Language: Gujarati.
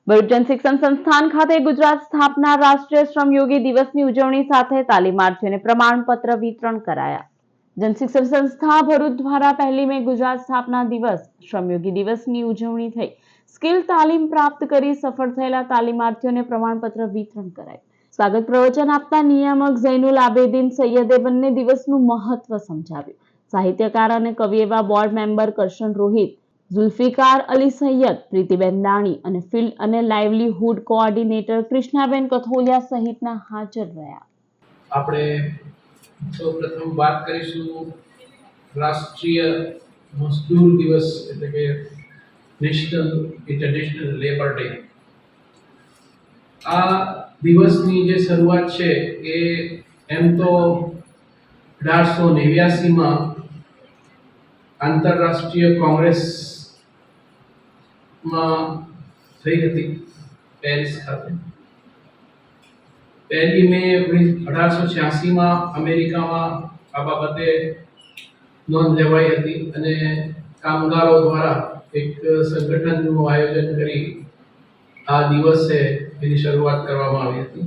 ભરૂચ જનશિક્ષણ સંસ્થાન ખાતે ગુજરાત સ્થાપના રાષ્ટ્રીય શ્રમયોગી દિવસની ઉજવણી સાથે તાલીમાર્થીઓને પ્રમાણપત્ર વિતરણ કરાયા. જનશિક્ષણ સંસ્થા ભરૂચ દ્વારા 1 મે ગુજરાત સ્થાપના દિવસ શ્રમયોગી દિવસની ઉજવણી થઈ. સ્કિલ તાલીમ પ્રાપ્ત કરી સફળ થયેલા તાલીમાર્થીઓને પ્રમાણપત્ર વિતરણ કરાયું. સ્વાગત પ્રવચન આપતા નિયામક ઝૈનુલ આબેદીન સૈયદે બંને દિવસનું મહત્વ સમજાવ્યું. સાહિત્યકાર અને કવિ એવા બોર્ડ મેમ્બર કરશન રોહિત, ઝુલ્ફિકાર અલી સૈયદ, પ્રીતિબેન દાણી અને ફિલ્ડ અને લાઇવલીહુડ કોઓર્ડિનેટર કૃષ્ણાબેન કથોલિયા સહિતના હાજર રહ્યા. આપણે સૌપ્રથમ વાત કરીશું રાષ્ટ્રીય મજદૂર દિવસ એટલે કે ઇન્ટરનેશનલ લેબર ડે. આ દિવસની જે શરૂઆત છે એ એમ તો 1889માં આંતરરાષ્ટ્રીય કોંગ્રેસમાં થઈ હતી પેરિસ ખાતે. 1 મે 1886માં અમેરિકામાં આ બાબતે નોંધ લેવાઈ હતી અને કામદારો દ્વારા એક સંગઠનનું આયોજન કરી આ દિવસે એની શરૂઆત કરવામાં આવી હતી.